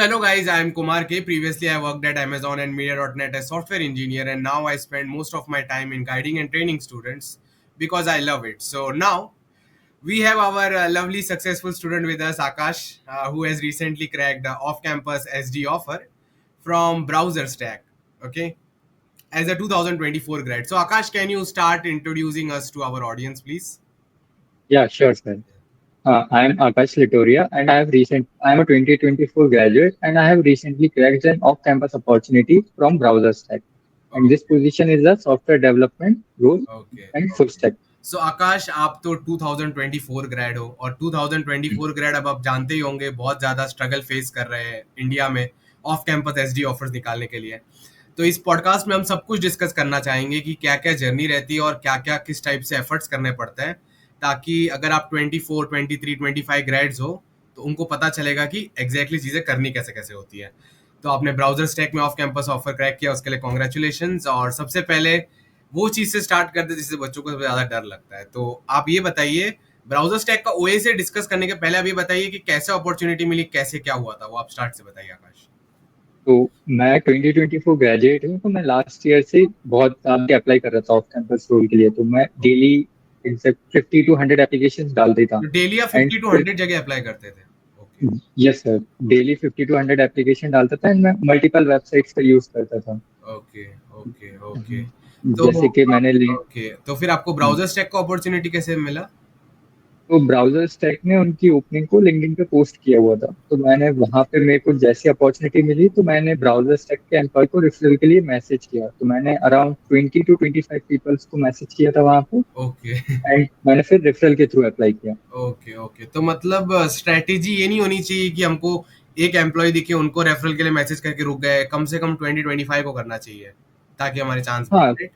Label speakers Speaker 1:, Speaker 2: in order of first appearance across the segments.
Speaker 1: hello guys, I am Kumar K. Previously, I worked at Amazon and Media.net as software engineer, and now I spend most of my time in guiding and training students because I love it. So now we have our lovely successful student with us, Akash, who has recently cracked off-campus SD offer from Browser Stack. Okay, as a 2024 grad. So Akash, can you start introducing us to our audience, please?
Speaker 2: Yeah, sure, sir. I'm Akash Litoria, and I'm a 2024 graduate, and I have recently cracked an off-campus opportunity from Browser Stack. And this
Speaker 1: Okay.
Speaker 2: position is a software development role
Speaker 1: okay
Speaker 2: and full
Speaker 1: okay
Speaker 2: stack.
Speaker 1: सो आकाश, आप तो 2024 grade हो और 2024 grade अब आप जानते ही होंगे बहुत ज़्यादा स्ट्रगल फेस कर रहे हैं इंडिया में ऑफ कैंपस एसडी ऑफर्स निकालने के लिए। तो इस पॉडकास्ट में हम सब कुछ डिस्कस करना चाहेंगे कि क्या क्या जर्नी रहती है और क्या क्या किस टाइप से एफर्ट्स करने पड़ते हैं, ताकि अगर आप 24 23 25 ग्रेड्स हो तो उनको पता चलेगा कि एग्जैक्टली चीज़ें करनी कैसे कैसे होती है। तो आपने ब्राउजर स्टैक में ऑफ कैंपस ऑफर क्रैक किया, उसके लिए कॉन्ग्रेचुलेशन। और सबसे पहले वो चीज से स्टार्ट करते जिससे बच्चों को सबसे ज्यादा डर लगता है। तो आप ये बताइए, ब्राउजर स्टैक का ओए से डिस्कस करने के पहले आप ये बताइए कि कैसे अपॉर्चुनिटी मिली, कैसे क्या हुआ था, वो आप स्टार्ट से बताइए आकाश।
Speaker 2: तो मैं 2024 ग्रेजुएट हूँ, तो मैं लास्ट ईयर से बहुत आगे अप्लाई कर रहा था ऑफ कैंपस रोल के लिए। तो मैं डेली एग्जैक्ट 50 to 100 एप्लीकेशन डाल देता।
Speaker 1: तो डेली आप
Speaker 2: एंड
Speaker 1: 50 to 100 जगह अप्लाई करते थे? Okay
Speaker 2: yes sir, daily 50 to 100 application डालता था, एंड मैं मल्टीपल वेबसाइट्स का यूज करता था।
Speaker 1: Okay okay okay. तो
Speaker 2: जैसे कि मैंने
Speaker 1: ओके, तो फिर आपको ब्राउजर स्टैक का अपॉर्चुनिटी कैसे मिला?
Speaker 2: तो ब्राउजर स्टैक ने उनकी ओपनिंग को लिंक्डइन पे पोस्ट किया हुआ था, तो मैंने वहां पे मेरे को जैसी अपॉर्चुनिटी मिली, तो मैंने ब्राउजर स्टैक के एम्प्लॉय को रेफरल के लिए मैसेज किया। तो मैंने अराउंड 20 to 25 पीपल्स को मैसेज किया था वहां पे,
Speaker 1: ओके
Speaker 2: एंड मैंने फिर रेफरल के थ्रू अप्लाई किया।
Speaker 1: Okay okay. तो मतलब स्ट्रेटेजी ये नहीं होनी चाहिए कि हमको एक एम्प्लॉय दिखे उनको रेफरल के लिए मैसेज करके रुक गए, कम से कम 20 25 को करना चाहिए ताकि हमारे चांस
Speaker 2: हाँ
Speaker 1: बढ़े।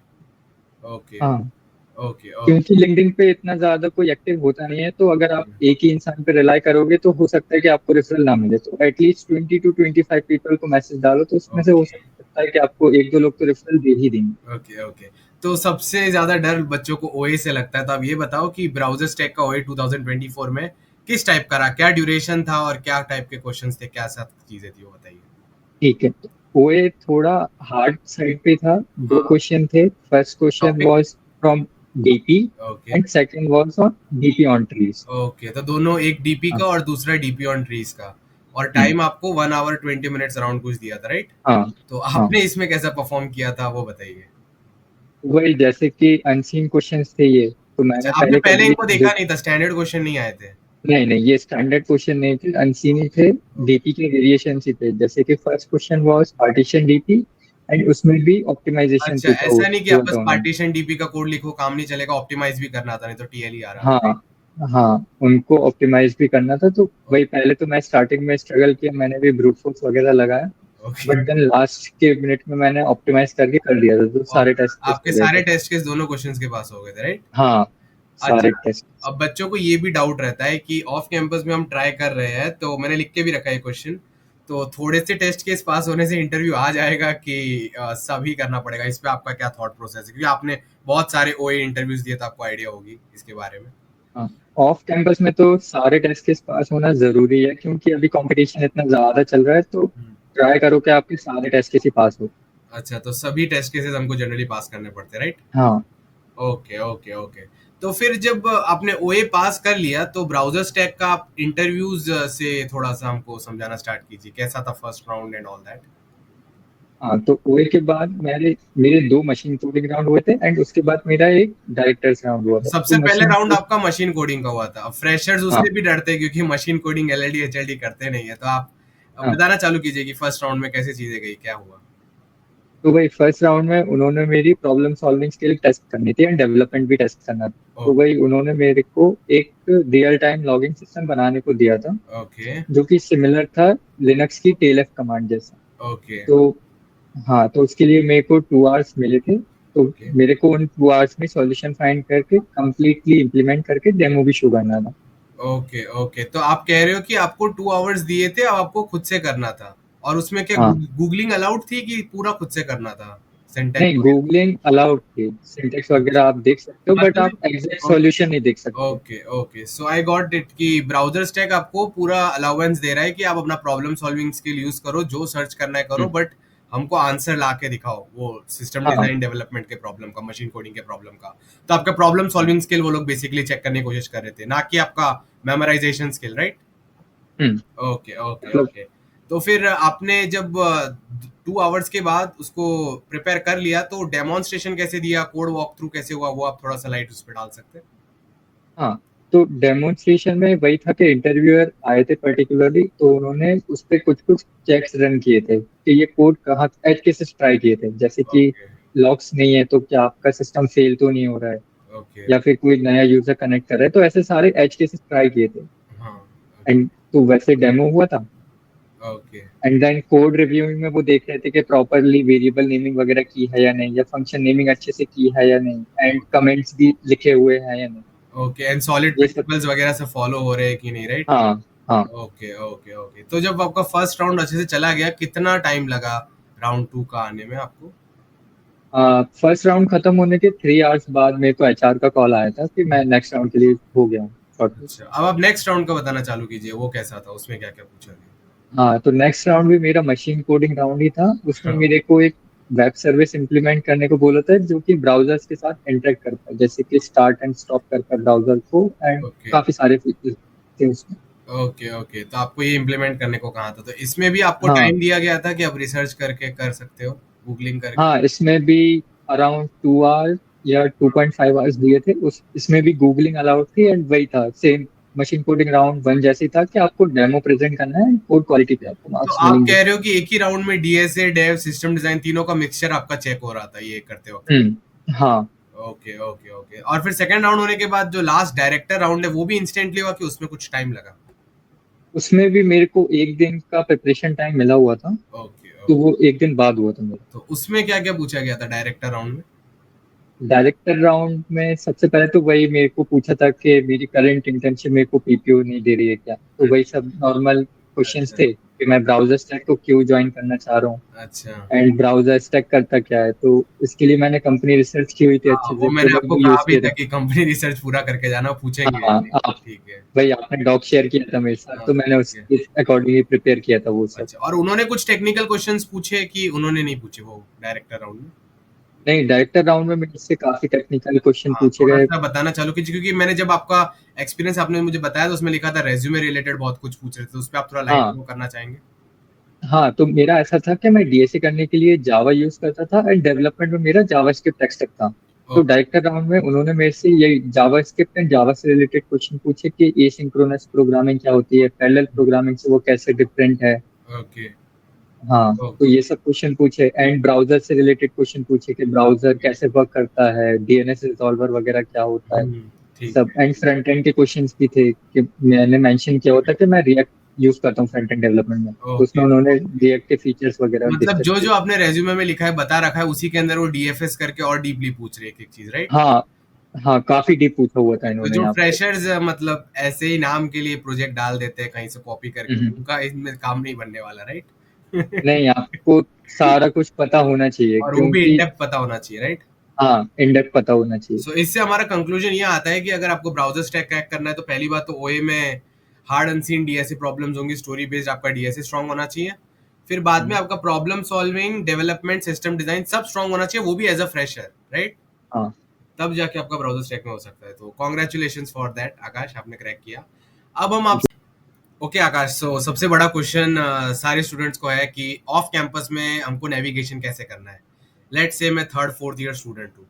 Speaker 1: ओके
Speaker 2: हाँ,
Speaker 1: ओके ओके।
Speaker 2: क्योंकि लिंक्डइन पे इतना ज्यादा कोई एक्टिव होता नहीं है, तो अगर आप एक ही इंसान पे रिलाई करोगे तो हो सकता है कि आपको रेफरल ना मिले। तो एटलीस्ट 20 to 25 पीपल को मैसेज डालो, तो उसमें से हो
Speaker 1: ओके
Speaker 2: सकता है कि आपको एक दो लोग तो रेफरल दे ही देंगे।
Speaker 1: Okay okay. तो सबसे ज्यादा डर बच्चों को ओए से लगता है, तो आप ये बताओ कि ब्राउजर स्टैक का ओए 2024 में किस टाइप का रहा, क्या ड्यूरेशन था और क्या टाइप के क्वेश्चंस थे, क्या सब चीजें थी, वो बताइए।
Speaker 2: ठीक है, तो ओए थोड़ा हार्ड साइड पे था। दो
Speaker 1: हाँ।
Speaker 2: क्वेश्चन थे। First question
Speaker 1: topic.
Speaker 2: Was from DP,
Speaker 1: okay
Speaker 2: and second was on DP on trees.
Speaker 1: Okay. तो दोनों, एक डीपी
Speaker 2: हाँ
Speaker 1: का और दूसरा डीपी ऑन ट्रीज का, और
Speaker 2: हम्म,
Speaker 1: टाइम आपको 1 hour 20 minutes अराउंड कुछ दिया था, राइट?
Speaker 2: हाँ
Speaker 1: तो
Speaker 2: हाँ।
Speaker 1: आपने इसमें कैसा परफॉर्म किया था, वो बताइए।
Speaker 2: वही, जैसे कि अनसीन क्वेश्चंस थे ये, तो
Speaker 1: अच्छा,
Speaker 2: मैंने
Speaker 1: आपने
Speaker 2: पहले
Speaker 1: पहले
Speaker 2: कभी
Speaker 1: इनको देखा नहीं था, स्टैंडर्ड क्वेश्चन नहीं आए थे?
Speaker 2: नहीं नहीं, ये स्टैंडर्ड क्वेश्चन नहीं थे, अनसीन ही थे। डीपी के वेरिएशन ही थे। जैसे कि first question was partition DP, and उसमें भी ऑप्टिमाइजेशन
Speaker 1: अच्छा,
Speaker 2: पूछा
Speaker 1: ऐसा नहीं कि आप
Speaker 2: हुआ
Speaker 1: बस
Speaker 2: था उन्होंने।
Speaker 1: पार्टीशन डीपी का कोड लिखो काम नहीं चलेगा, ऑप्टिमाइज भी करना था, नहीं तो टीएल ही आ रहा।
Speaker 2: हाँ हाँ, उनको ऑप्टिमाइज भी करना था। तो वही,
Speaker 1: ओके
Speaker 2: पहले तो मैं स्टार्टिंग में स्ट्रगल किया, मैंने भी ब्रूट फोर्स वगैरह लगाया।
Speaker 1: ओके।
Speaker 2: बट देन लास्ट के मिनट में मैंने ऑप्टिमाइज करके कर दिया था, तो
Speaker 1: और
Speaker 2: सारे टेस्ट केस
Speaker 1: आपके
Speaker 2: हो गए
Speaker 1: सारे
Speaker 2: थे।
Speaker 1: टेस्ट केस दोनों क्वेश्चंस के पास हो गए थे, राइट?
Speaker 2: हाँ, सारे
Speaker 1: अच्छा।
Speaker 2: टेस्ट।
Speaker 1: अब बच्चों को ये भी डाउट रहता है कि ऑफ कैंपस में हम ट्राई कर रहे हैं, तो मैंने लिख के भी रखा है क्वेश्चन। तो थोड़े से टेस्ट केस पास होने से इंटरव्यू आ जाएगा कि सभी करना पड़ेगा? इस पे आपका क्या थॉट प्रोसेस है, क्योंकि आपने बहुत सारे ओए इंटरव्यूज दिए, तो आपको आइडिया होगी इसके बारे में।
Speaker 2: हाँ, ऑफ कैंपस में तो सारे टेस्ट केस पास होना जरूरी है, क्योंकि अभी कंपटीशन इतना ज्यादा चल रहा है। तो
Speaker 1: हम्म।
Speaker 2: ट्राई करो कि आपके सारे टेस्ट केस ही पास हो।
Speaker 1: अच्छा, तो सभी टेस्ट केसेस हमको जनरली पास करने पड़ते हैं, राइट?
Speaker 2: हाँ,
Speaker 1: ओके ओके ओके। तो फिर जब आपने ओए पास कर लिया, तो ब्राउजर स्टैक का आप इंटरव्यूज से थोड़ा सा हमको समझाना स्टार्ट कीजिए, कैसा था first round and all that.
Speaker 2: हाँ। तो ओए के बाद मेरे मेरे दो मशीन कोडिंग राउंड हुए थे, एंड उसके बाद मेरा एक डायरेक्टर्स राउंड हुआ था। तो
Speaker 1: सबसे पहले
Speaker 2: मशीन
Speaker 1: राउंड आपका मशीन कोडिंग का हुआ था। अब फ्रेशर्स
Speaker 2: हाँ
Speaker 1: उससे भी डरते हैं क्योंकि मशीन कोडिंग एलएलडी एचएलडी करते नहीं है। तो आप अब
Speaker 2: हाँ।
Speaker 1: बताना चालू कीजिए कि फर्स्ट राउंड में कैसे चीजें गई, क्या हुआ।
Speaker 2: तो वही, फर्स्ट राउंड में उन्होंने मेरी प्रॉब्लम सॉल्विंग स्किल टेस्ट करनी थी, एंड डेवलपमेंट भी टेस्ट करना था। तो
Speaker 1: ओके
Speaker 2: वही, उन्होंने मेरे को एक रियल टाइम लॉगिंग सिस्टम बनाने को दिया था,
Speaker 1: ओके
Speaker 2: जो कि सिमिलर था लिनक्स की टेलएफ कमांड जैसा।
Speaker 1: ओके
Speaker 2: तो हाँ, तो उसके लिए मेरे को 2 आवर्स मिले थे। तो
Speaker 1: ओके
Speaker 2: मेरे को उन 2 आवर्स में सॉल्यूशन फाइंड करके कंप्लीटली इम्प्लीमेंट करके डेमो भी शो करना था।
Speaker 1: Okay okay. तो आप कह रहे हो कि आपको 2 आवर्स दिए थे, अब आपको खुद से करना था, और उसमें क्या
Speaker 2: हाँ
Speaker 1: गूगलिंग अलाउड थी कि पूरा खुद से करना था? सिंटेक्स
Speaker 2: नहीं,
Speaker 1: वगैरह?
Speaker 2: गूगलिंग अलाउड थी, सिंटेक्स वगैरह आप देख सकते हो, बट आप एग्जैक्ट
Speaker 1: मतलब
Speaker 2: सॉल्यूशन नहीं देख सकते।
Speaker 1: Okay okay, so I got it कि ब्राउजर स्टैक आपको पूरा अलाउंस दे रहा है कि आप अपना प्रॉब्लम सॉल्विंग स्किल यूज करो, जो सर्च करना है करो,
Speaker 2: हम्म,
Speaker 1: बट हमको आंसर ला के दिखाओ वो सिस्टम
Speaker 2: हाँ
Speaker 1: डिजाइन डेवलपमेंट के प्रॉब्लम का, मशीन कोडिंग के प्रॉब्लम का। तो आपका प्रॉब्लम
Speaker 2: हाँ।
Speaker 1: सॉल्विंग स्किल वो लोग बेसिकली चेक करने की कोशिश कर रहे थे, ना कि आपका मेमोराइजेशन स्किल, राइट?
Speaker 2: हम्म।
Speaker 1: ओके ओके
Speaker 2: मतलब
Speaker 1: ओके। तो फिर आपने जब 2 आवर्स के बाद उसको प्रिपेयर कर लिया, तो डेमोन्स्ट्रेशन कैसे दिया, कोड वॉक थ्रू कैसे हुआ, वो आप थोड़ा सा लाइट उस पर डाल सकते हैं?
Speaker 2: हाँ, तो डेमोन्स्ट्रेशन में वही था कि इंटरव्यूअर आए थे पर्टिकुलरली, तो उन्होंने उस पे कुछ कुछ चेक्स रन किए थे कि ये कोड कहाँ एज केसेस ट्राई किए थे, जैसे कि
Speaker 1: ओके
Speaker 2: लॉक्स नहीं है तो क्या आपका सिस्टम फेल तो नहीं हो रहा है,
Speaker 1: ओके।
Speaker 2: या फिर कोई नया यूजर कनेक्ट कर रहा है, तो ऐसे सारे एज केसेस ट्राई किए थे।
Speaker 1: हाँ।
Speaker 2: एंड तो वैसे डेमो हुआ था।
Speaker 1: Okay
Speaker 2: and then code reviewing में वो देख रहे थे कि प्रॉपरली वेरिएबल नेमिंग वगैरह की है या नहीं, या फंक्शन नेमिंग अच्छे से की है या नहीं, एंड कमेंट्स भी लिखे हुए हैं या नहीं।
Speaker 1: ओके, एंड सॉलिड
Speaker 2: ये सब।
Speaker 1: प्रिंसिपल्स वगैरह सब फॉलो हो रहे हैं कि नहीं, राइट?
Speaker 2: हाँ हाँ।
Speaker 1: Okay okay okay. तो जब आपका फर्स्ट राउंड अच्छे से चला गया, कितना टाइम लगा राउंड 2 का आने में आपको?
Speaker 2: फर्स्ट राउंड खत्म होने के 3 आवर्स बाद मेरे को एचआर का कॉल आया था कि मैं नेक्स्ट राउंड के लिए हो गया हूँ shortlisted।
Speaker 1: अच्छा, अब आप नेक्स्ट राउंड का बताना चालू कीजिए, वो कैसा था, उसमें क्या क्या पूछा गया?
Speaker 2: हाँ, तो नेक्स्ट राउंड भी मेरा मशीन कोडिंग राउंड ही था। उसमें
Speaker 1: हाँ।
Speaker 2: मेरे को एक वेब सर्विस इंप्लीमेंट करने को बोला था जो कि ब्राउजर्स के साथ इंटरेक्ट करता है, जैसे कि स्टार्ट एंड स्टॉप करता है ब्राउजर को, एंड
Speaker 1: ओके
Speaker 2: काफी सारे फीचर्स थे उसमें।
Speaker 1: ओके ओके, तो आपको ये इम्प्लीमेंट करने को कहा था, तो इसमें भी आपको
Speaker 2: हाँ
Speaker 1: टाइम दिया गया था कि आप रिसर्च करके कर सकते हो, गूगलिंग करके?
Speaker 2: हाँ, इसमें भी अराउंड 2 आवर्स या 2.5 आवर्स दिए थे। उस इसमें भी गूगलिंग अलाउड थी, एंड वही था same machine coding round one जैसे था कि आपको डेमो प्रेजेंट करना है, कोड क्वालिटी पे आपको
Speaker 1: तो
Speaker 2: मार्क्स
Speaker 1: आप
Speaker 2: मिलेंगे।
Speaker 1: कह रहे हो कि एक ही राउंड में डीएसए, डेव, सिस्टम डिजाइन तीनों का मिक्सचर आपका चेक हो रहा था ये करते वक्त?
Speaker 2: हाँ।
Speaker 1: Okay okay okay. और फिर सेकंड राउंड होने के बाद जो लास्ट डायरेक्टर राउंड है, वो भी इंस्टेंटली हुआ कि उसमें कुछ टाइम लगा?
Speaker 2: उसमें भी मेरे को एक दिन का प्रिपरेशन टाइम मिला हुआ था,
Speaker 1: ओके
Speaker 2: तो
Speaker 1: ओके।
Speaker 2: वो एक दिन बाद हुआ था मेरा।
Speaker 1: तो उसमें क्या क्या पूछा गया था डायरेक्टर राउंड में?
Speaker 2: डायरेक्टर राउंड में सबसे पहले तो वही मेरे को पूछा था कि मेरी करंट इंटर्नशिप मेरे को पीपीओ नहीं दे रही है क्या, तो वही
Speaker 1: अच्छा
Speaker 2: सब नॉर्मल क्वेश्चंस
Speaker 1: अच्छा
Speaker 2: थे कि मैं ब्राउजर स्टैक को क्यों ज्वाइन करना चाह रहा हूँ,
Speaker 1: अच्छा।
Speaker 2: एंड ब्राउजर स्टैक करता क्या है। तो इसके लिए मैंने कंपनी रिसर्च की हुई थी
Speaker 1: हाँ,
Speaker 2: अच्छे
Speaker 1: वो
Speaker 2: से,
Speaker 1: मैंने आपको
Speaker 2: प्रोडक्ट
Speaker 1: कहा
Speaker 2: यूज
Speaker 1: भी
Speaker 2: किए
Speaker 1: था
Speaker 2: थे।
Speaker 1: कि कंपनी रिसर्च पूरा करके जाना, पूछेंगे
Speaker 2: हाँ,
Speaker 1: नहीं।
Speaker 2: आप
Speaker 1: ठीक है।
Speaker 2: भाई आपने डॉक शेयर किया था मेरे साथ,
Speaker 1: हाँ
Speaker 2: तो मैंने
Speaker 1: ठीक है।
Speaker 2: उसके अकॉर्डिंगली प्रिपेयर किया था वो सब।
Speaker 1: अच्छा, और उन्होंने कुछ टेक्निकल क्वेश्चंस पूछे कि उन्होंने नहीं पूछे वो डायरेक्टर राउंड में?
Speaker 2: नहीं, डायरेक्टर राउंड में मेरे से काफी टेक्निकल क्वेश्चन
Speaker 1: हाँ,
Speaker 2: पूछे
Speaker 1: थोड़ा
Speaker 2: गए।
Speaker 1: सा बताना चालू कीजिए, क्योंकि मैंने जब आपका एक्सपीरियंस आपने मुझे बताया, तो उसमें लिखा था रेज्यूमे रिलेटेड बहुत कुछ पूछ रहे थे, तो उस पर आप थोड़ा लाइट
Speaker 2: हाँ
Speaker 1: वो करना चाहेंगे?
Speaker 2: हाँ, तो मेरा ऐसा था कि मैं डीएसए करने के लिए जावा यूज करता था, एंड डेवलपमेंट में मेरा जावास्क्रिप्ट टेक स्टैक था। तो
Speaker 1: ओके
Speaker 2: डायरेक्टर राउंड में उन्होंने मेरे से ये जावास्क्रिप्ट एंड जावा से रिलेटेड क्वेश्चन पूछे कि एसिंक्रोनस प्रोग्रामिंग क्या होती है, पैरेलल प्रोग्रामिंग से वो कैसे डिफरेंट है।
Speaker 1: ओके
Speaker 2: हाँ, तो
Speaker 1: ओके
Speaker 2: ये सब क्वेश्चन पूछे, एंड ब्राउजर से रिलेटेड क्वेश्चन पूछे कि ब्राउजर कैसे वर्क करता है, डीएनएस रिजॉल्वर वगैरह क्या होता है,
Speaker 1: ठीक
Speaker 2: सब।
Speaker 1: है।
Speaker 2: एंड फ्रंट एंड के क्वेश्चंस भी थे कि मैंने मेंशन किया होता कि मैं रिएक्ट यूज करता हूँ फ्रंट एंड डेवलपमेंट में, तो उसमें
Speaker 1: ओके
Speaker 2: उन्होंने
Speaker 1: ओके।
Speaker 2: रिएक्ट के फीचर्स वगैरह
Speaker 1: मतलब
Speaker 2: डिस्कस
Speaker 1: जो
Speaker 2: किए।
Speaker 1: जो आपने रेज्यूमे में लिखा है, बता रखा है, उसी के अंदर वो डीएफएस करके और डीपली पूछ रहे हैं एक एक चीज, राइट?
Speaker 2: हाँ हाँ, काफी डीप पूछा हुआ था
Speaker 1: तो
Speaker 2: इन्होंने
Speaker 1: जो
Speaker 2: यहाँ पे।
Speaker 1: फ्रेशर्स मतलब ऐसे ही नाम के लिए प्रोजेक्ट डाल देते हैं कहीं से कॉपी करके,
Speaker 2: हम्म।
Speaker 1: उनका इसमें काम नहीं बनने वाला, राइट?
Speaker 2: नहीं, आपको सारा कुछ पता होना चाहिए,
Speaker 1: और वो भी इन
Speaker 2: क्योंकि
Speaker 1: डेप्थ पता होना चाहिए, राइट?
Speaker 2: हाँ, इंडेप्थ पता होना चाहिए।
Speaker 1: सो इससे हमारा कंक्लूजन ये आता है कि अगर आपको ब्राउजर स्टैक क्रैक करना है, तो पहली बात तो ओए में हार्ड अनसीन डीएसए प्रॉब्लम्स होंगी, स्टोरी बेस्ड आपका डीएसए स्ट्रांग होना चाहिए। फिर बाद में
Speaker 2: हम्म,
Speaker 1: आपका problem solving, development, system design सब स्ट्रांग होना चाहिए, वो भी एज अ फ्रेशर, राइट?
Speaker 2: हाँ
Speaker 1: तब जाके आपका ब्राउजर स्टैक में हो सकता है। तो कॉन्ग्रेचुलेशन फॉर दैट आकाश, आपने क्रैक किया। अब हम आप ओके आकाश, सो सबसे बड़ा क्वेश्चन सारे स्टूडेंट्स को है कि ऑफ कैंपस में हमको नेविगेशन कैसे करना है। लेट्स से मैं थर्ड फोर्थ ईयर स्टूडेंट हूँ,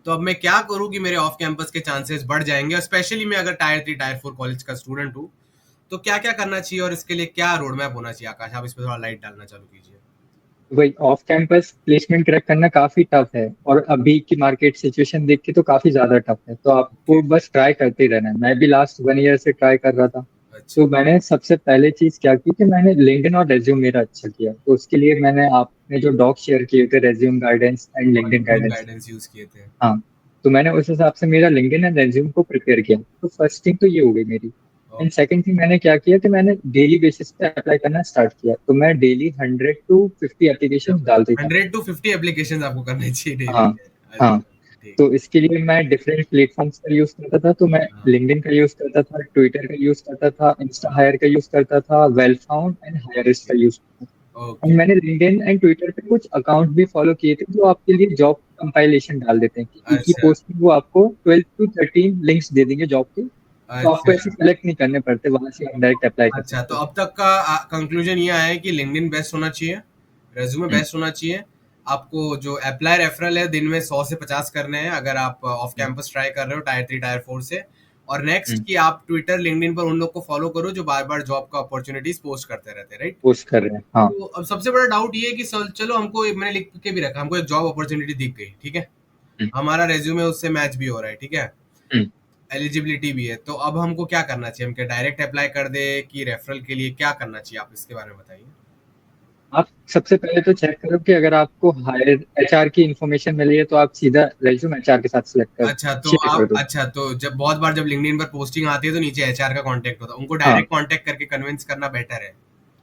Speaker 1: तो अब मैं क्या करूँ कि मेरे ऑफ कैंपस के चांसेस बढ़ जाएंगे, और स्पेशली मैं अगर टायर 3 टायर 4 कॉलेज का स्टूडेंट हूँ, तो क्या क्या करना चाहिए और इसके लिए क्या रोड मैप होना चाहिए? आकाश, आप इस पर थोड़ा लाइट डालना चालू कीजिए।
Speaker 2: वही ऑफ कैंपस प्लेसमेंट क्रैक करना काफी टफ है, और अभी की मार्केट सिचुएशन देख के तो काफी ज्यादा टफ है, तो
Speaker 1: ओके।
Speaker 2: आपको बस ट्राई करते ही रहना है। मैं भी लास्ट 1 ईयर से ट्राई कर रहा था।
Speaker 1: अच्छा।
Speaker 2: तो मैंने सबसे पहले चीज क्या की कि मैंने लिंक्डइन और रेज्यूम मेरा अच्छा किया, तो उसके लिए मैंने आपने जो डॉक शेयर किए थे, resume guidance and LinkedIn
Speaker 1: LinkedIn
Speaker 2: guidance.
Speaker 1: Guidance use किए थे?
Speaker 2: हाँ, तो मैंने उस हिसाब से मेरा लिंक्डइन एंड रेज्यूम को प्रिपेयर किया, तो फर्स्ट थिंग तो ये हो गई मेरी। एंड सेकंड थिंग मैंने क्या किया कि मैंने डेली बेसिस पे अप्लाई करना स्टार्ट किया, तो मैं डेली 100 to 50 एप्लीकेशन डाल देता।
Speaker 1: 100 to 50 एप्लीकेशन आपको करने चाहिए डेली।
Speaker 2: हाँ हाँ।
Speaker 1: अच्छा, ठीक।
Speaker 2: तो इसके लिए मैं डिफरेंट प्लेटफॉर्म्स का यूज करता था, तो मैं
Speaker 1: हाँ,
Speaker 2: लिंक्डइन का यूज करता था, ट्विटर का यूज करता था, इंस्टा हायर का यूज करता था, well found and Hirist
Speaker 1: okay,
Speaker 2: का यूज करता था।
Speaker 1: ओके।
Speaker 2: एंड मैंने लिंक्डइन एंड ट्विटर पे कुछ अकाउंट भी फॉलो किए थे जो आपके लिए जॉब कंपाइलेशन डाल देते हैं कि एक ही
Speaker 1: अच्छा,
Speaker 2: पोस्ट में वो आपको 12 to 13 लिंक्स दे देंगे जॉब के, तो आपको
Speaker 1: अच्छा,
Speaker 2: ऐसे सेलेक्ट नहीं करने पड़ते, वहां से आप डायरेक्ट अप्लाई कर
Speaker 1: अच्छा। तो
Speaker 2: सकते हो।
Speaker 1: अब तक का कंक्लूजन ये आया है कि लिंक्डइन बेस्ट होना चाहिए, रेज्यूमे
Speaker 2: हम्म,
Speaker 1: बेस्ट होना चाहिए। आपको जो अप्लाई रेफरल है दिन में 100 से 50 करने हैं अगर आप ऑफ
Speaker 2: हम्म,
Speaker 1: कैंपस ट्राई कर रहे हो टायर 3 टायर 4 से। और नेक्स्ट
Speaker 2: हम्म,
Speaker 1: कि आप ट्विटर लिंक्डइन पर उन लोग को फॉलो करो जो बार बार जॉब का अपॉर्चुनिटीज पोस्ट करते रहते हैं, राइट?
Speaker 2: पोस्ट कर रहे हैं, हाँ।
Speaker 1: तो अब सबसे बड़ा डाउट ये है कि चलो हमको मैंने लिख के भी रखा, हमको एक जॉब अपॉर्चुनिटी दिख गई, ठीक है,
Speaker 2: हम्म,
Speaker 1: हमारा रेज्यूमे उससे मैच भी हो रहा है, ठीक है,
Speaker 2: हम्म।
Speaker 1: एलिजिबिलिटी भी है, तो अब हमको क्या करना चाहिए? हम क्या डायरेक्ट अप्लाई कर दे कि रेफरल के लिए क्या करना चाहिए? आप इसके बारे में बताइए।
Speaker 2: आप सबसे पहले तो चेक करो कि अगर आपको हायर एचआर की इन्फॉर्मेशन मिली है तो आप सीधा रेज्यूम एचआर के साथ सिलेक्ट कर
Speaker 1: अच्छा तो
Speaker 2: शेयर कर
Speaker 1: आप
Speaker 2: दो।
Speaker 1: अच्छा तो जब बहुत बार जब लिंक्डइन पर पोस्टिंग आती है तो नीचे एचआर का कांटेक्ट होता है, उनको
Speaker 2: हाँ
Speaker 1: डायरेक्ट कांटेक्ट करके कन्विंस करना बेटर है,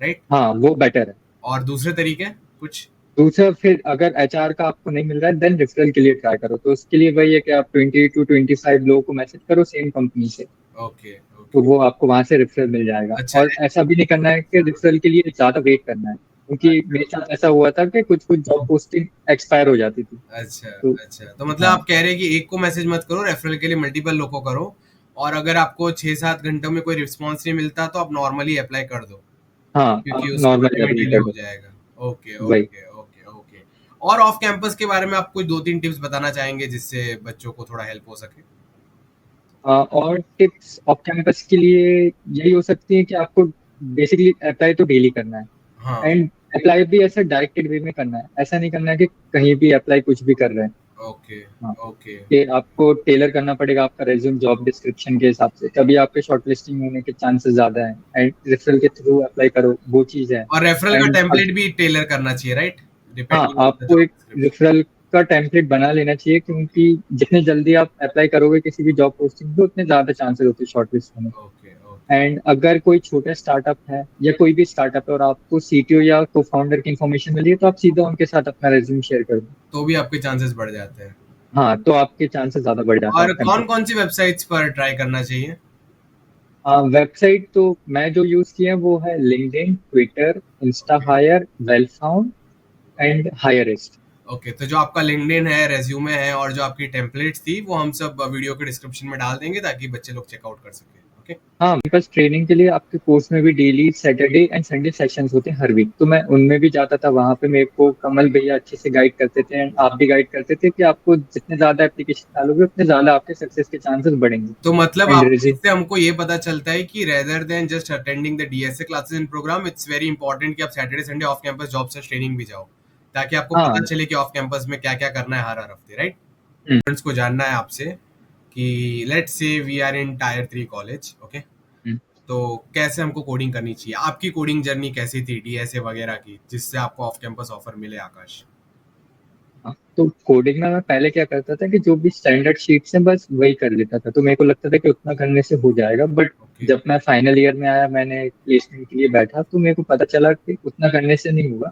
Speaker 1: राइट?
Speaker 2: हाँ, वो बेटर है।
Speaker 1: और दूसरे तरीके कुछ?
Speaker 2: दूसरा, फिर अगर एचआर का आपको नहीं मिल रहा है देन रेफरल के लिए ट्राई करो, तो उसके लिए वही है कि आप 20 to 25 लोगों को मैसेज करो सेम कंपनी से,
Speaker 1: ओके,
Speaker 2: तो
Speaker 1: ओके।
Speaker 2: वो आपको वहां से रेफरल मिल जाएगा।
Speaker 1: अच्छा,
Speaker 2: और ऐसा भी नहीं करना है कि रेफरल के लिए ज्यादा वेट करना है, क्योंकि मेरे साथ ऐसा हुआ था कि कुछ कुछ जॉब पोस्टिंग एक्सपायर हो जाती थी।
Speaker 1: अच्छा,
Speaker 2: तो
Speaker 1: अच्छा। तो मतलब
Speaker 2: हाँ
Speaker 1: आप कह रहे हैं कि एक को मैसेज मत करो, रेफरल के लिए मल्टीपल लोग को करो। और अगर आपको 6-7 घंटों में कोई रिस्पॉन्स नहीं मिलता तो आप नॉर्मली अप्लाई कर दो,
Speaker 2: हाँ,
Speaker 1: क्योंकि
Speaker 2: आप
Speaker 1: उसके
Speaker 2: नॉर्मली
Speaker 1: बारे में
Speaker 2: अप्लाई
Speaker 1: डिले
Speaker 2: कर
Speaker 1: हो
Speaker 2: दो।
Speaker 1: जाएगा। ओके,
Speaker 2: वही।
Speaker 1: Okay, okay, okay. और ऑफ कैंपस के बारे में आप कोई 2-3 टिप्स बताना चाहेंगे जिससे बच्चों को थोड़ा हेल्प हो सके?
Speaker 2: और टिप्स ऑफ कैंपस के लिए यही हो सकती है कि आपको बेसिकली अप्लाई तो डेली करना है।
Speaker 1: हाँ,
Speaker 2: एंड अप्लाई भी ऐसा डायरेक्टेड वे में करना है, ऐसा नहीं करना है कि कहीं भी अप्लाई कुछ भी कर रहे हैं।
Speaker 1: ओके,
Speaker 2: हाँ,
Speaker 1: ओके,
Speaker 2: कि आपको टेलर करना पड़ेगा आपका रेज्यूम जॉब डिस्क्रिप्शन के हिसाब से, तभी आपके शॉर्टलिस्टिंग होने के चांसेस ज्यादा हैं। एंड रेफरल के थ्रू अप्लाई करो, वो चीज है।
Speaker 1: और रेफरल का
Speaker 2: एंड
Speaker 1: टेम्पलेट भी टेलर करना चाहिए, राइट?
Speaker 2: हाँ,
Speaker 1: डिपेंडिंग ऑन द
Speaker 2: आपको
Speaker 1: जॉब
Speaker 2: एक
Speaker 1: डिस्क्रिप्शन।
Speaker 2: रेफरल का टेम्पलेट बना लेना चाहिए, क्योंकि जितने जल्दी आप अप्लाई करोगे किसी भी जॉब पोस्टिंग पे उतने ज्यादा चांसेस होते हैं शॉर्टलिस्ट होने।
Speaker 1: Okay, okay.
Speaker 2: एंड अगर कोई छोटा स्टार्टअप है या कोई भी स्टार्टअप है और आपको सीटीओ या को फाउंडर की इन्फॉर्मेशन मिली है, तो आप सीधा उनके साथ अपना रेज्यूम शेयर कर दो।
Speaker 1: तो भी आपके चांसेस बढ़ जाते हैं।
Speaker 2: हाँ, तो आपके चांसेस ज्यादा बढ़ जाते हैं
Speaker 1: और
Speaker 2: ऑफ कैंपस।
Speaker 1: कौन कौन सी वेबसाइट्स पर ट्राई करना चाहिए?
Speaker 2: वेबसाइट तो मैं जो यूज किया है वो है LinkedIn, Twitter, Insta
Speaker 1: okay,
Speaker 2: hire, Wellfound and Hirist.
Speaker 1: Okay. तो जो आपका लिंक्डइन है, रेज्यूमे है और जो आपकी टेम्पलेट्स थी वो हम सब वीडियो के डिस्क्रिप्शन में डाल देंगे ताकि बच्चे लोग चेकआउट कर सके। ओके।
Speaker 2: हाँ, मेरे पास ट्रेनिंग के लिए आपके कोर्स में भी daily Saturday and Sunday sessions होते हैं हर वीक, तो मैं उनमें भी जाता था। वहां पे मेरे को कमल भैया अच्छे से गाइड करते थे एंड आप भी गाइड करते थे कि आपको जितने ज्यादा एप्लीकेशन डालोगे उतने ज्यादा आपके सक्सेस के चांसेस बढ़ेंगे।
Speaker 1: तो मतलब
Speaker 2: एंड
Speaker 1: आप
Speaker 2: रिज्यूम।
Speaker 1: इससे हमको ये पता चलता है कि rather than just attending the DSA classes in program, it's very important कि आप Saturday Sunday off campus job search training भी जाओ, ताकि आपको
Speaker 2: हाँ।
Speaker 1: पता चले कि ऑफ कैंपस में क्या क्या करना है हर हर हफ्ते, राइट?
Speaker 2: हम्म,
Speaker 1: स्टूडेंट्स को जानना है आपसे कि let's say we are in tier 3 college, okay,
Speaker 2: hmm,
Speaker 1: तो कैसे हमको कोडिंग करनी चाहिए? आपकी कोडिंग जर्नी कैसी थी डीएसए वगैरह की जिससे आपको ऑफ कैंपस ऑफर मिले, आकाश?
Speaker 2: हाँ। तो कोडिंग में मैं पहले क्या करता था कि जो भी स्टैंडर्ड शीट्स हैं बस वही कर लेता था, तो मेरे को लगता था कि उतना करने से हो जाएगा। बट
Speaker 1: ओके,
Speaker 2: जब मैं फाइनल ईयर में आया, मैंने प्लेसमेंट के लिए बैठा, तो मेरे को पता चला कि उतना करने से नहीं हुआ।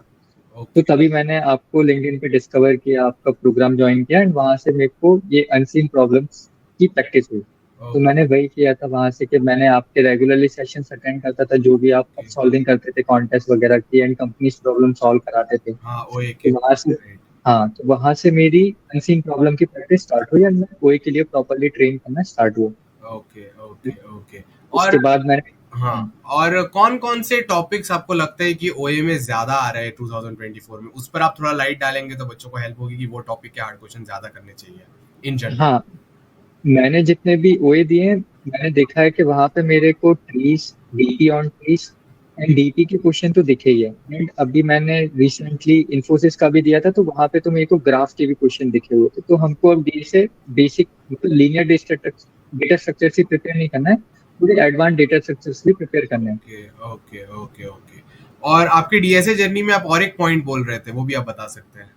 Speaker 2: तो
Speaker 1: ओके,
Speaker 2: तभी मैंने आपको लिंक्डइन पे डिस्कवर किया, आपका प्रोग्राम ज्वाइन किया एंड वहां से मेरे को ये अनसीन प्रॉब्लम्स की प्रैक्टिस हुई। तो
Speaker 1: ओके,
Speaker 2: मैंने वही किया था वहां से कि मैंने आपके रेगुलरली सेशंस अटेंड करता था, जो भी आप
Speaker 1: ओके।
Speaker 2: सॉल्विंग करते थे कॉन्टेस्ट वगैरह की एंड कंपनीज प्रॉब्लम सॉल्व कराते थे।
Speaker 1: हाँ, ओए के
Speaker 2: तो वहां से,
Speaker 1: राइट।
Speaker 2: हाँ, तो वहां से मेरी अनसीन प्रॉब्लम की प्रैक्टिस स्टार्ट हुई एंड मैं ओए के लिए प्रॉपरली ट्रेन करना स्टार्ट हुआ।
Speaker 1: Okay, okay, okay.
Speaker 2: उसके
Speaker 1: और
Speaker 2: बाद मैंने,
Speaker 1: हाँ, और कौन-कौन से टॉपिक्स आपको लगता है कि ओए में ज़्यादा आ रहे हैं 2024 में? उस पर आप थोड़ा लाइट डालेंगे तो बच्चों को हेल्प होगी कि वो टॉपिक के हार्ड क्वेश्चन ज़्यादा करने चाहिए इन जनरल।
Speaker 2: हाँ, मैंने जितने भी ओए दिए हैं, मैंने देखा है कि वहां पे मेरे को trees, DP on trees and DP के क्वेश्चन तो दिखे ही है। एंड अभी मैंने रिसेंटली इंफोसिस का भी दिया था, तो वहां पे तो मेरे को ग्राफ के भी क्वेश्चन दिखे हुए थे। तो हमको अब डी से बेसिक लीनियर डेटा स्ट्रक्चर से प्रिपेयर नहीं करना है, पूरे एडवांस डेटा स्ट्रक्चर्स भी प्रिपेयर करने हैं।
Speaker 1: Okay, okay, okay, okay. और आपकी डीएसए जर्नी में आप और एक पॉइंट बोल रहे थे, वो भी आप बता सकते हैं?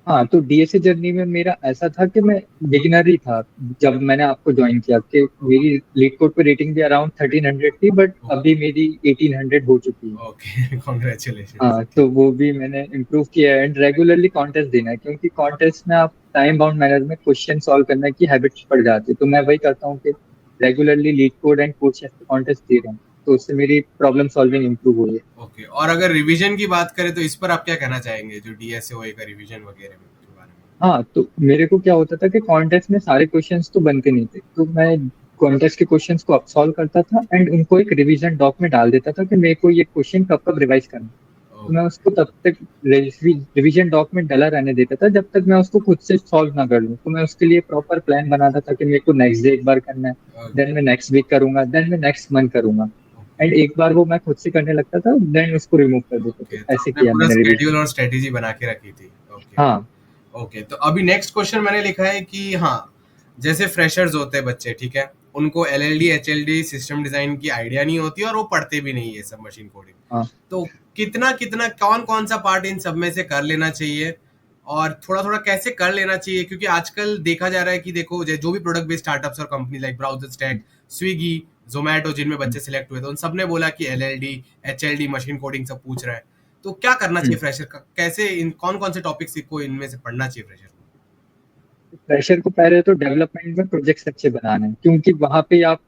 Speaker 2: हाँ, तो डीएसए जर्नी में मेरा ऐसा था कि मैं बिगिनर ही था जब मैंने आपको ज्वाइन किया, कि मेरी लीड कोड पे रेटिंग भी अराउंड 1300 थी, बट अभी मेरी 1800 हो चुकी है।
Speaker 1: Okay congratulation.
Speaker 2: हाँ, तो वो भी मैंने इम्प्रूव किया है, एंड रेगुलरली कॉन्टेस्ट देना है, क्योंकि कॉन्टेस्ट में आप टाइम बाउंड मैनर में क्वेश्चन सॉल्व करने की हैबिट पड़ जाती है। तो मैं वही करता हूँ कि regularly LeetCode and CodeChef contest दे रहा हूँ, तो उससे मेरी प्रॉब्लम सॉल्विंग इम्प्रूव हुई है।
Speaker 1: ओके, और अगर रिवीजन की बात करें तो इस पर आप क्या कहना चाहेंगे, जो डीएसए का रिवीजन वगैरह के बारे में?
Speaker 2: हाँ, तो मेरे को क्या होता था कि कॉन्टेस्ट में सारे क्वेश्चंस तो बनते नहीं थे, तो मैं कॉन्टेस्ट के क्वेश्चंस को अब सॉल्व करता था एंड उनको एक रिवीजन डॉक में डाल देता था कि मेरे को ये क्वेश्चन कब कब रिवाइज करना है। तो मैं उसको तब तक रिवीजन डॉक में डला रहने देता था जब तक मैं उसको खुद से सॉल्व ना कर लूँ। तो मैं उसके लिए प्रॉपर प्लान बनाता था कि मेरे को नेक्स्ट डे एक बार करना है, देन मैं नेक्स्ट वीक करूंगा, देन मैं नेक्स्ट मंथ करूंगा, एंड एक बार वो मैं खुद से करने लगता था, देन उसको रिमूव कर देता
Speaker 1: ओके,
Speaker 2: था।
Speaker 1: तो
Speaker 2: ऐसे
Speaker 1: आपने
Speaker 2: किया
Speaker 1: पूरा
Speaker 2: मैंने रिवीजन।
Speaker 1: स्केड्यूल और स्ट्रेटेजी बना के रखी थी। ओके।
Speaker 2: हाँ।
Speaker 1: ओके, तो अभी नेक्स्ट क्वेश्चन मैंने लिखा है कि हाँ, जैसे फ्रेशर्स होते हैं बच्चे, ठीक है, उनको एलएलडी एचएलडी सिस्टम डिजाइन की आइडिया नहीं होती और वो पढ़ते भी नहीं है सब मशीन कोडिंग।
Speaker 2: हाँ।
Speaker 1: तो कितना कितना कौन कौन सा पार्ट इन सब में से कर लेना चाहिए, और थोड़ा थोड़ा कैसे कर लेना चाहिए, क्योंकि आजकल देखा जा रहा है कि देखो जो भी प्रोडक्ट बेस्ड स्टार्टअप्स और company like browser stack, Swiggy, Zomato, जिनमें बच्चे सिलेक्ट हुए थे, उन सब ने बोला कि एलएलडी एचएलडी मशीन कोडिंग सब पूछ रहा है। तो क्या करना चाहिए फ्रेशर का, कैसे इन कौन कौन से टॉपिक्स को इनमें से पढ़ना चाहिए फ्रेशर को?
Speaker 2: फ्रेशर को पहले तो डेवलपमेंट में प्रोजेक्ट्स अच्छे बनाने हैं, क्योंकि वहां पे आप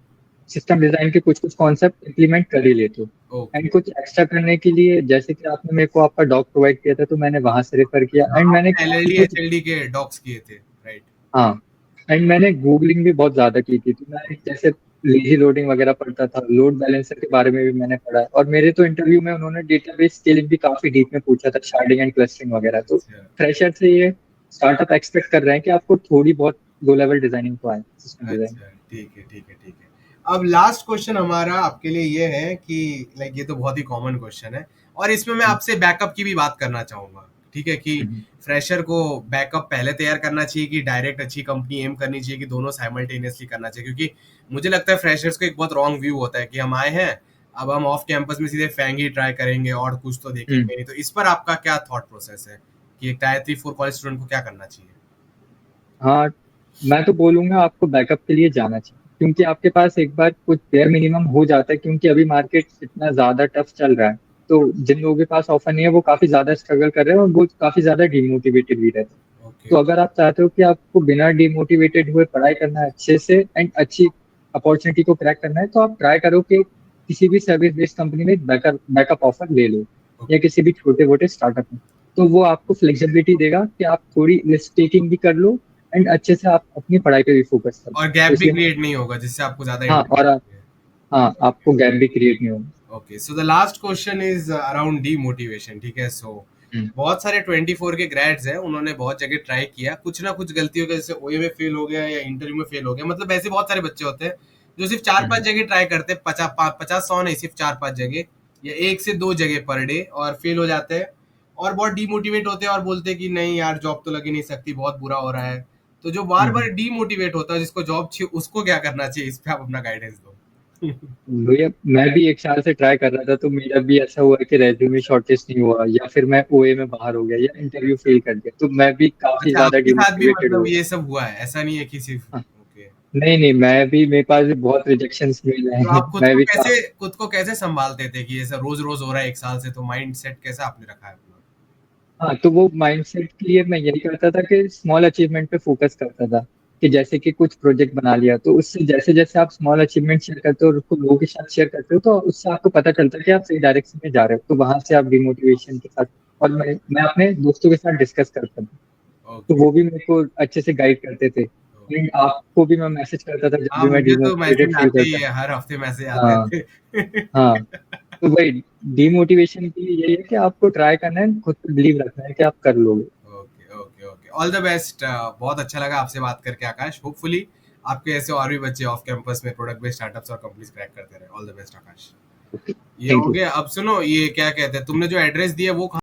Speaker 2: सिस्टम डिजाइन के कुछ कुछ कॉन्सेप्ट इम्प्लीमेंट कर ही लेते हो।
Speaker 1: ओके।
Speaker 2: एंड कुछ एक्स्ट्रा करने के लिए, जैसे कि आपने मेरे को आपका डॉक प्रोवाइड किया था, तो मैंने वहां से रेफर किया,
Speaker 1: हाँ,
Speaker 2: एंड मैंने
Speaker 1: आपने
Speaker 2: काफी
Speaker 1: एलएलडी
Speaker 2: कुछ।
Speaker 1: एचएलडी के डॉक्स किए थे, राइट?
Speaker 2: हाँ, एंड मैंने गूगलिंग भी बहुत ज्यादा की थी, तो मैं जैसे लेजी लोडिंग वगैरह पढ़ता था, लोड बैलेंसर के बारे में भी मैंने पढ़ा है, और मेरे तो इंटरव्यू में उन्होंने डेटाबेस स्केलिंग भी काफी डीप में पूछा था, शार्डिंग एंड क्लस्टरिंग वगैरह। तो
Speaker 1: अच्छा।
Speaker 2: फ्रेशर से ये स्टार्टअप एक्सपेक्ट कर रहे हैं कि आपको थोड़ी बहुत लो लेवल डिजाइनिंग तो आए, सिस्टम डिजाइन।
Speaker 1: अच्छा, ठीक है, ठीक है, ठीक है। अब लास्ट क्वेश्चन हमारा आपके लिए ये है कि लाइक ये तो बहुत ही कॉमन क्वेश्चन है, और इसमें मैं आपसे बैकअप की भी बात करना चाहूंगा, ठीक है, कि फ्रेशर को बैकअप पहले तैयार करना चाहिए कि डायरेक्ट अच्छी कंपनी एम करनी चाहिए, कि दोनों साइमल्टेनियसली करना चाहिए, क्योंकि मुझे लगता है फ्रेशर्स को एक बहुत रॉन्ग व्यू होता है कि हम आए हैं, अब हम ऑफ कैंपस में सीधे फैंग ही ट्राई करेंगे और कुछ तो देखेंगे नहीं। तो इस पर आपका क्या थॉट प्रोसेस है कि एक टायर 3 4 कॉलेज स्टूडेंट को क्या करना चाहिए?
Speaker 2: हाँ, मैं तो बोलूंगा आपको बैकअप के लिए जाना चाहिए, क्योंकि आपके पास एक बार कुछ बेयर मिनिमम हो जाता है, क्योंकि अभी मार्केट इतना ज्यादा टफ चल रहा है। तो जिन लोगों के पास ऑफर नहीं है वो काफी ज्यादा स्ट्रगल कर रहे हैं, और वो काफी ज्यादा डिमोटिवेटेड भी रहते हैं।
Speaker 1: ओके।
Speaker 2: तो अगर आप चाहते हो कि आपको बिना डिमोटिवेटेड हुए पढ़ाई करना है अच्छे से, एंड अच्छी अपॉर्चुनिटी को क्रैक करना है, तो आप ट्राई करो कि किसी भी सर्विस बेस्ड कंपनी में बैकअप बैकअप ऑफर ले लो, या किसी भी छोटे मोटे स्टार्टअप में। तो वो आपको फ्लेक्सिबिलिटी देगा कि आप थोड़ी रिस्क टेकिंग भी कर लो, एंड अच्छे से आप अपनी पढ़ाई पे भी फोकस करो।
Speaker 1: और
Speaker 2: तो
Speaker 1: गैप भी
Speaker 2: इसलिए
Speaker 1: क्रिएट नहीं होगा जिससे आपको ज्यादा
Speaker 2: हाँ,
Speaker 1: इंटरेस्ट
Speaker 2: और
Speaker 1: है।
Speaker 2: हाँ, आपको गैप भी क्रिएट नहीं होगा।
Speaker 1: Okay, so the last question is around demotivation, ठीक है। सो
Speaker 2: हम्म।
Speaker 1: बहुत सारे 24 के ग्रेड्स हैं, उन्होंने बहुत जगह ट्राई किया, कुछ ना कुछ गलतियों की वजह से ओए में फेल हो गया या इंटरव्यू में फेल हो गया, मतलब ऐसे बहुत सारे बच्चे होते हैं जो सिर्फ चार पांच
Speaker 2: हम्म।
Speaker 1: जगह ट्राई करते हैं, 50 100 नहीं, सिर्फ 4 5 जगह या 1 से 2 जगह पर डे, और फेल हो जाते हैं और बहुत डीमोटिवेट होते हैं और बोलते हैं कि नहीं यार जॉब तो लगी नहीं सकती, बहुत बुरा हो रहा है। तो जो बार बार
Speaker 2: हम्म।
Speaker 1: डीमोटिवेट होता है, जिसको जॉब चाहिए, उसको क्या करना चाहिए, इस पे आप अपना गाइडेंस दो।
Speaker 2: भैया, मैं भी एक साल से ट्राई कर रहा था, तो मेरा भी ऐसा हुआ कि रेज्यूमे शॉर्टलिस्ट नहीं हुआ, या फिर मैं ओए में बाहर हो गया, या इंटरव्यू फेल कर गया, तो मैं भी काफी
Speaker 1: अच्छा,
Speaker 2: ज्यादा
Speaker 1: आपके साथ भी
Speaker 2: डिमोटिवेटेड
Speaker 1: मतलब
Speaker 2: हुआ।
Speaker 1: ये सब हुआ है, ऐसा नहीं है कि सिर्फ?
Speaker 2: हाँ,
Speaker 1: ओके।
Speaker 2: नहीं नहीं, मैं भी, मेरे पास भी बहुत रिजेक्शंस मिले
Speaker 1: तो
Speaker 2: हैं।
Speaker 1: आप
Speaker 2: मैं भी काफी।
Speaker 1: खुद को कैसे संभालते थे कि ये सब रोज रोज हो रहा है 1 साल से, तो माइंड सेट कैसे आपने रखा है अपना?
Speaker 2: हाँ, तो वो माइंडसेट के लिए मैं यही करता था कि स्मॉल अचीवमेंट पे फोकस करता था, कि जैसे कि कुछ प्रोजेक्ट बना लिया, तो उससे जैसे जैसे आप स्मॉल अचीवमेंट शेयर करते हो और उसको लोगों के साथ शेयर करते हो, तो उससे आपको पता चलता है कि आप सही डायरेक्शन में जा रहे हो, तो वहां से आप डिमोटिवेशन के साथ। और मैं अपने दोस्तों के साथ डिस्कस करता था, तो
Speaker 1: ओके।
Speaker 2: वो भी मेरे को अच्छे से गाइड करते थे, एंड आपको भी मैं मैसेज करता था जब
Speaker 1: हाँ,
Speaker 2: भी मैं
Speaker 1: मुझे तो
Speaker 2: डिमोटिवेटेड
Speaker 1: मैसेज
Speaker 2: फील
Speaker 1: आते ही
Speaker 2: करता
Speaker 1: है, हर हफ्ते मैसेज
Speaker 2: था।
Speaker 1: आते
Speaker 2: हाँ।
Speaker 1: थे।
Speaker 2: हाँ, तो भाई, डिमोटिवेशन के लिए यही है कि आपको ट्राई करना है, खुद पे बिलीव रखना है कि आप कर लोगे।
Speaker 1: Okay, okay, okay, all the best. बहुत अच्छा लगा आपसे बात करके आकाश, होपफुली आपके ऐसे और भी बच्चे ऑफ कैंपस में प्रोडक्ट बेस्ड स्टार्टअप्स और कंपनीज क्रैक करते रहे। ऑल द बेस्ट आकाश। ये
Speaker 2: थैंक
Speaker 1: हो
Speaker 2: यू।
Speaker 1: गया, अब सुनो, ये क्या कहते हैं, तुमने जो एड्रेस दिया वो